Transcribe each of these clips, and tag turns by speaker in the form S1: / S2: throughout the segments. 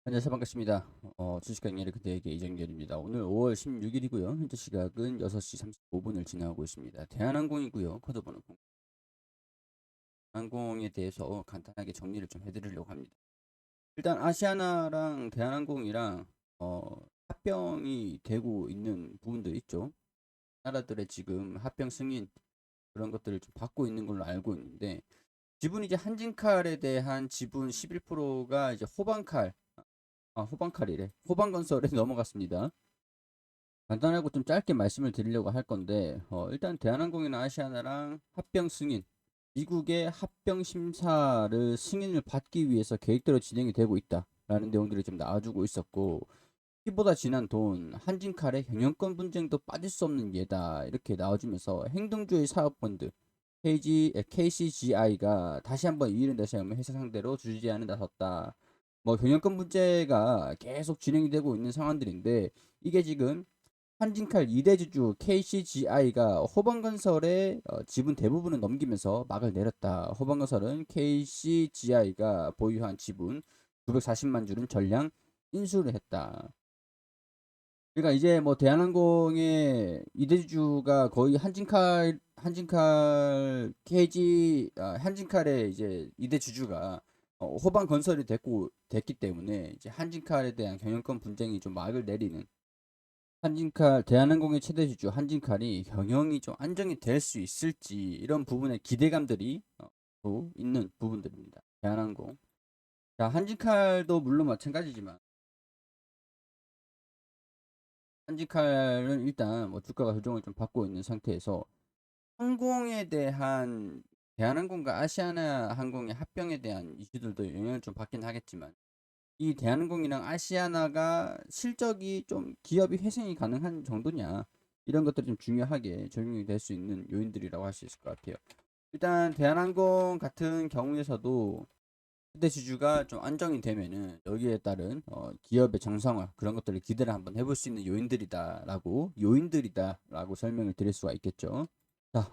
S1: 안녕하세요. 반갑습니다. 주식강의의 그대에게 이정렬입니다. 오늘 5월 16일이고요. 현재 시각은 6시 35분을 지나고 있습니다. 대한항공이고요. 코드번호 0. 항공에 대해서 간단하게 정리를 좀 해드리려고 합니다. 일단 아시아나랑 대한항공이랑 합병이 되고 있는 부분도 있죠. 나라들의 지금 합병 승인 그런 것들을 좀 받고 있는 걸로 알고 있는데, 지분 이제 한진칼에 대한 지분 11%가 이제 호반칼이래. 호반건설에 넘어갔습니다. 간단하고 좀 짧게 말씀을 드리려고 할 건데, 일단 대한항공이나 아시아나랑 합병 승인, 미국의 합병 심사를 승인을 받기 위해서 계획대로 진행이 되고 있다라는 내용들이 좀 나와주고 있었고, 피보다 진한 돈, 한진칼의 경영권 분쟁도 빠질 수 없는 예다 이렇게 나와주면서 행동주의 사업펀드 KCGI가 다시 한번 이의를 내세우며 회사 상대로 주주제한을 나섰다. 뭐 경영권 문제가 계속 진행이 되고 있는 상황들인데, 이게 지금 한진칼 2대 주주 KCGI가 호방건설의 지분 대부분을 넘기면서 막을 내렸다. 호방건설은 KCGI가 보유한 지분 940만 주를 전량 인수를 했다. 그러니까 이제 뭐 대한항공의 2대 주주가 거의 한진칼 한진칼의 이제 2대 주주가 호방건설이 됐기 때문에 이제 한진칼에 대한 경영권 분쟁이 좀 막을 내리는, 대한항공의 최대 주주 한진칼이 경영이 좀 안정이 될 수 있을지 이런 부분의 기대감들이 또 있는 부분들입니다. 대한항공. 자, 한진칼도 물론 마찬가지지만 한진칼은 일단 뭐 주가가 조정을 좀 받고 있는 상태에서 항공에 대한 대한항공과 아시아나 항공의 합병에 대한 이슈들도 영향을 좀 받긴 하겠지만, 이 대한항공이랑 아시아나가 실적이 좀 기업이 회생이 가능한 정도냐, 이런 것들이 좀 중요하게 적용이 될 수 있는 요인들이라고 할 수 있을 것 같아요. 일단 대한항공 같은 경우에서도 그때 주주가 좀 안정이 되면은 여기에 따른 기업의 정상화 그런 것들을 기대를 한번 해볼 수 있는 요인들이다라고 설명을 드릴 수가 있겠죠. 자,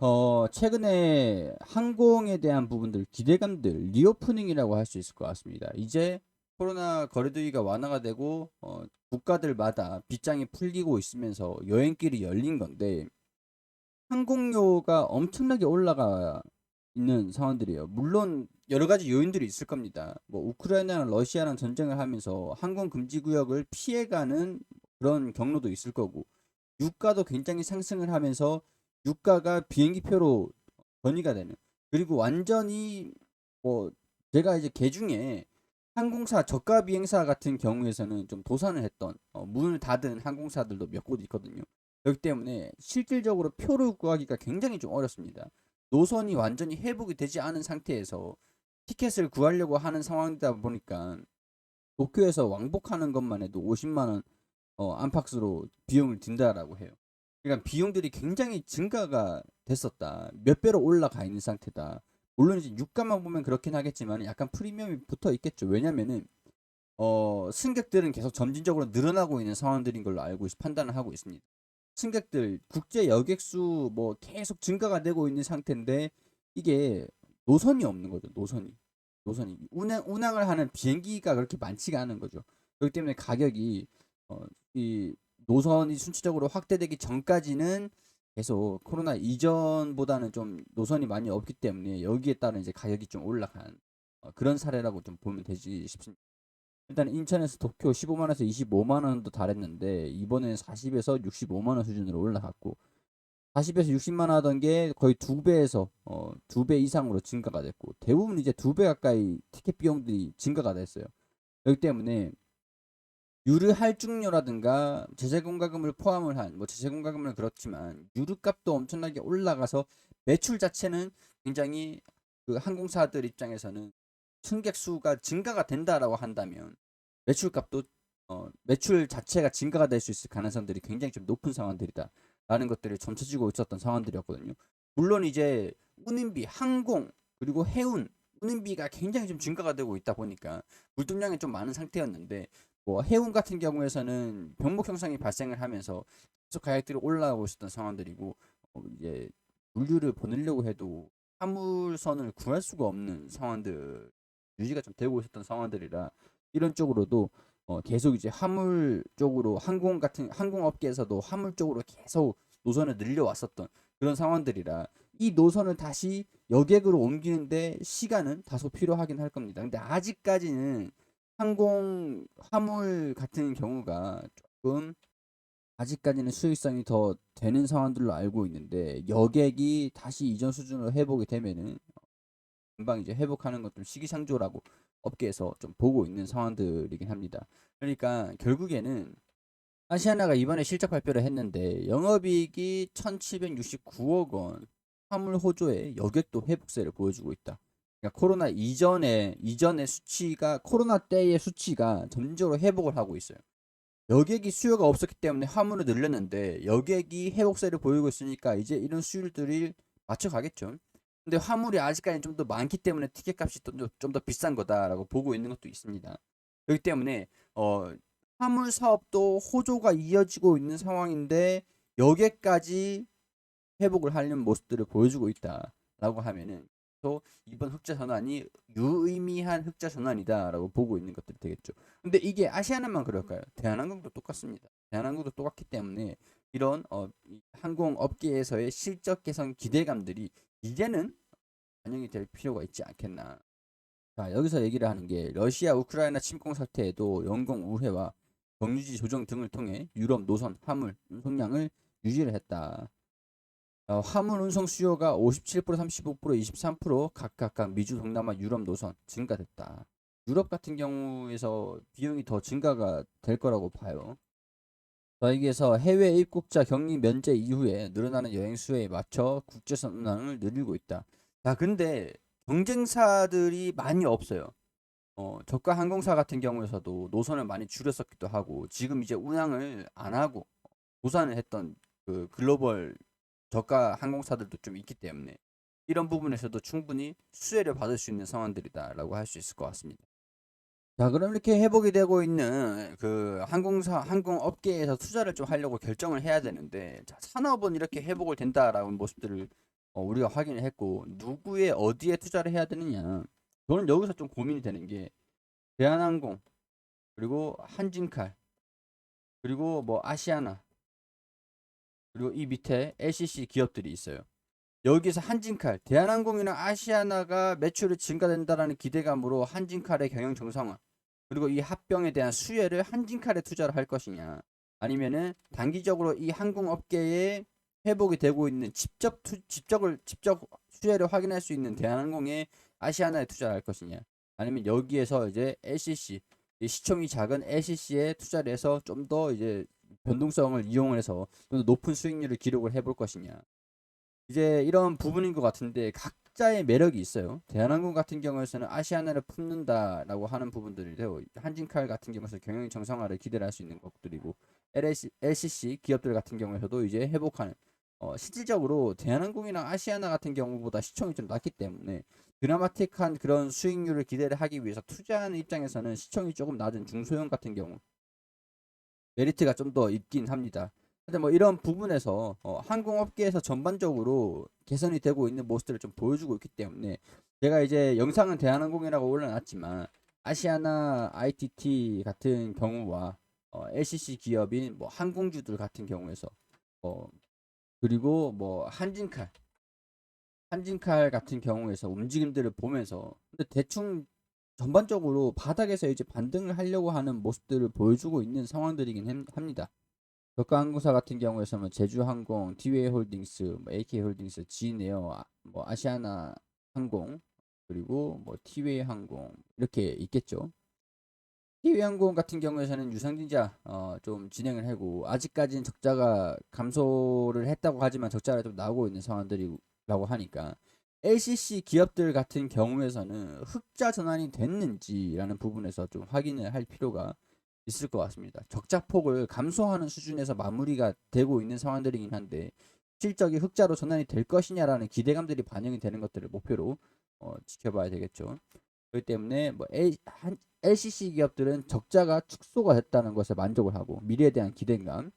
S1: 최근에 항공에 대한 부분들, 기대감들, 리오프닝이라고 할 수 있을 것 같습니다. 이제 코로나 거리두기가 완화가 되고, 국가들마다 빗장이 풀리고 있으면서 여행길이 열린 건데, 항공료가 엄청나게 올라가 있는 상황들이에요. 물론 여러 가지 요인들이 있을 겁니다. 뭐 우크라이나랑 러시아랑 전쟁을 하면서 항공 금지 구역을 피해가는 그런 경로도 있을 거고, 유가도 굉장히 상승을 하면서 유가가 비행기표로 전이가 되는, 그리고 완전히 뭐 제가 이제 개중에 항공사 저가 비행사 같은 경우에서는 좀 도산을 했던, 문을 닫은 항공사들도 몇 곳 있거든요. 그렇기 때문에 실질적으로 표를 구하기가 굉장히 좀 어렵습니다. 노선이 완전히 회복이 되지 않은 상태에서 티켓을 구하려고 하는 상황이다 보니까 도쿄에서 왕복하는 것만 해도 50만 원 안팎으로 비용을 든다라고 해요. 그러니까 비용들이 굉장히 증가가 됐었다. 몇 배로 올라가 있는 상태다. 물론 이제 유가만 보면 그렇긴 하겠지만 약간 프리미엄이 붙어 있겠죠. 왜냐면은 승객들은 계속 점진적으로 늘어나고 있는 상황들인 걸로 판단을 하고 있습니다. 승객들 국제 여객 수 뭐 계속 증가가 되고 있는 상태인데, 이게 노선이 없는 거죠. 노선이 운항을 하는 비행기가 그렇게 많지가 않은 거죠. 그렇기 때문에 가격이 이 노선이 순차적으로 확대되기 전까지는 계속 코로나 이전보다는 좀 노선이 많이 없기 때문에 여기에 따른 이제 가격이 좀 올라간 그런 사례라고 좀 보면 되지 싶습니다. 일단 인천에서 도쿄 15만원에서 25만원도 달했는데 이번에는 40에서 65만원 수준으로 올라갔고, 40에서 60만원 하던 게 거의 2배에서 2배 이상으로 증가가 됐고, 대부분 이제 2배 가까이 티켓 비용들이 증가가 됐어요. 그렇기 때문에 유류 할증료라든가 제재공과금을 포함을 한, 뭐 제재공과금은 그렇지만 유류값도 엄청나게 올라가서 매출 자체는 굉장히, 그 항공사들 입장에서는 승객 수가 증가가 된다라고 한다면 매출값도 매출 자체가 증가가 될 수 있을 가능성들이 굉장히 좀 높은 상황들이다라는 것들을 점쳐지고 있었던 상황들이었거든요. 물론 이제 운임비, 항공 그리고 해운 운임비가 굉장히 좀 증가가 되고 있다 보니까 물동량이 좀 많은 상태였는데, 뭐 해운 같은 경우에서는 병목 형성이 발생을 하면서 계속 가격들이 올라가고 있었던 상황들이고, 이제 물류를 보내려고 해도 화물선을 구할 수가 없는 상황들 유지가 좀 되고 있었던 상황들이라, 이런 쪽으로도 계속 이제 화물 쪽으로 항공업계에서도 화물 쪽으로 계속 노선을 늘려왔었던 그런 상황들이라 이 노선을 다시 여객으로 옮기는데 시간은 다소 필요하긴 할 겁니다. 근데 아직까지는 항공 화물 같은 경우가 조금 아직까지는 수익성이 더 되는 상황들로 알고 있는데 여객이 다시 이전 수준으로 회복이 되면은 금방 이제 회복하는 건 좀 시기상조라고 업계에서 좀 보고 있는 상황들이긴 합니다. 그러니까 결국에는 아시아나가 이번에 실적 발표를 했는데 영업이익이 1769억 원, 화물 호조의 여객도 회복세를 보여주고 있다. 그러니까 코로나 이전의 수치가 코로나 때의 수치가 점진적으로 회복을 하고 있어요. 여객이 수요가 없었기 때문에 화물을 늘렸는데 여객이 회복세를 보이고 있으니까 이제 이런 수율들이 맞춰가겠죠. 근데 화물이 아직까지 좀 더 많기 때문에 티켓 값이 좀 더 비싼 거다라고 보고 있는 것도 있습니다. 그렇기 때문에 화물 사업도 호조가 이어지고 있는 상황인데 여기까지 회복을 하려는 모습들을 보여주고 있다라고 하면은 또 이번 흑자 전환이 유의미한 흑자 전환이다라고 보고 있는 것들이 되겠죠. 근데 이게 아시아나만 그럴까요? 대한항공도 똑같습니다. 대한항공도 똑같기 때문에 이런 항공업계에서의 실적 개선 기대감들이 이제는 반영이 될 필요가 있지 않겠나. 자, 여기서 얘기를 하는 게 러시아 우크라이나 침공 사태에도 영공 우회와 경유지 조정 등을 통해 유럽 노선 화물 운송량을 유지를 했다. 화물 운송 수요가 57%, 35%, 23% 각각 미주, 동남아, 유럽 노선 증가됐다. 유럽 같은 경우에서 비용이 더 증가가 될 거라고 봐요. 여기에서 해외 입국자 격리 면제 이후에 늘어나는 여행 수요에 맞춰 국제선 운항을 늘리고 있다. 자, 근데 경쟁사들이 많이 없어요. 저가 항공사 같은 경우에서도 노선을 많이 줄였었기도 하고 지금 이제 운항을 안 하고 도산을 했던 그 글로벌 저가 항공사들도 좀 있기 때문에 이런 부분에서도 충분히 수혜를 받을 수 있는 상황들이다라고 할 수 있을 것 같습니다. 자, 그럼 이렇게 회복이 되고 있는 그 항공업계에서 투자를 좀 하려고 결정을 해야 되는데, 자, 산업은 이렇게 회복을 된다라는 모습들을 우리가 확인을 했고, 누구의 어디에 투자를 해야 되느냐. 저는 여기서 좀 고민이 되는 게, 대한항공, 그리고 한진칼, 그리고 뭐 아시아나, 그리고 이 밑에 LCC 기업들이 있어요. 여기서 한진칼, 대한항공이나 아시아나가 매출이 증가된다라는 기대감으로 한진칼의 경영 정상화, 그리고 이 합병에 대한 수혜를 한진칼에 투자를 할 것이냐, 아니면은 단기적으로 이 항공업계에 회복이 되고 있는 직접 수혜를 확인할 수 있는 대한항공의 아시아나에 투자를 할 것이냐, 아니면 여기에서 이제 LCC, 시총이 작은 LCC에 투자를 해서 좀 더 이제 변동성을 이용을 해서 좀 더 높은 수익률을 기록을 해볼 것이냐. 이제 이런 부분인 것 같은데 각자의 매력이 있어요. 대한항공 같은 경우에서는 아시아나를 품는다라고 하는 부분들이래요. 한진칼 같은 경우에서 경영 정상화를 기대를 할 수 있는 것들이고 LCC 기업들 같은 경우에서도 이제 회복하는 실질적으로 대한항공이나 아시아나 같은 경우보다 시총이 좀 낮기 때문에 드라마틱한 그런 수익률을 기대를 하기 위해서 투자하는 입장에서는 시총이 조금 낮은 중소형 같은 경우 메리트가 좀 더 있긴 합니다. 근데 뭐 이런 부분에서 항공업계에서 전반적으로 개선이 되고 있는 모습들을 좀 보여주고 있기 때문에 제가 이제 영상은 대한항공이라고 올려놨지만 아시아나 ITT 같은 경우와 LCC 기업인 뭐 항공주들 같은 경우에서 어, 그리고 뭐 한진칼 같은 경우에서 움직임들을 보면서 근데 대충 전반적으로 바닥에서 이제 반등을 하려고 하는 모습들을 보여주고 있는 상황들이긴 합니다. 저가 항공사 같은 경우에서는 제주항공, 티웨이홀딩스, 뭐 AK홀딩스, 진에어, 뭐 아시아나 항공, 그리고 뭐 티웨이항공 이렇게 있겠죠. 티웨이항공 같은 경우에서는 유상증자 좀 진행을 하고 아직까지는 적자가 감소를 했다고 하지만 적자가 좀 나오고 있는 상황들이라고 하니까 LCC 기업들 같은 경우에서는 흑자 전환이 됐는지라는 부분에서 좀 확인을 할 필요가 있을 것 같습니다. 적자 폭을 감소하는 수준에서 마무리가 되고 있는 상황들이긴 한데 실적이 흑자로 전환이 될 것이냐라는 기대감들이 반영이 되는 것들을 목표로 지켜봐야 되겠죠. 그렇기 때문에 뭐 LCC 기업들은 적자가 축소가 됐다는 것에 만족을 하고 미래에 대한 기대감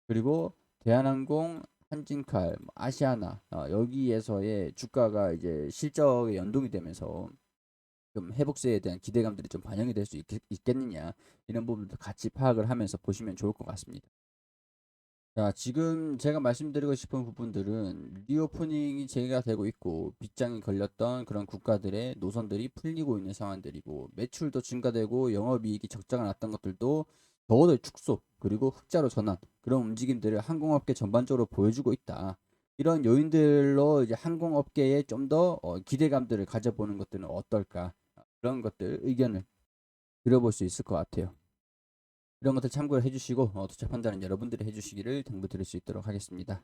S1: 그리고 대한항공, 한진칼, 뭐 아시아나 여기에서의 주가가 이제 실적에 연동이 되면서 좀 회복세에 대한 기대감들이 좀 반영이 될 수 있겠느냐, 이런 부분도 같이 파악을 하면서 보시면 좋을 것 같습니다. 자, 지금 제가 말씀드리고 싶은 부분들은 리오프닝이 제기가 되고 있고 빗장이 걸렸던 그런 국가들의 노선들이 풀리고 있는 상황들이고, 매출도 증가되고 영업이익이 적자가 났던 것들도 더더 축소 그리고 흑자로 전환, 그런 움직임들을 항공업계 전반적으로 보여주고 있다. 이런 요인들로 이제 항공업계에 좀 더 기대감들을 가져보는 것들은 어떨까, 그런 것들 의견을 들어볼 수 있을 것 같아요. 이런 것들 참고를 해주시고 투자 판단은 여러분들이 해주시기를 당부드릴 수 있도록 하겠습니다.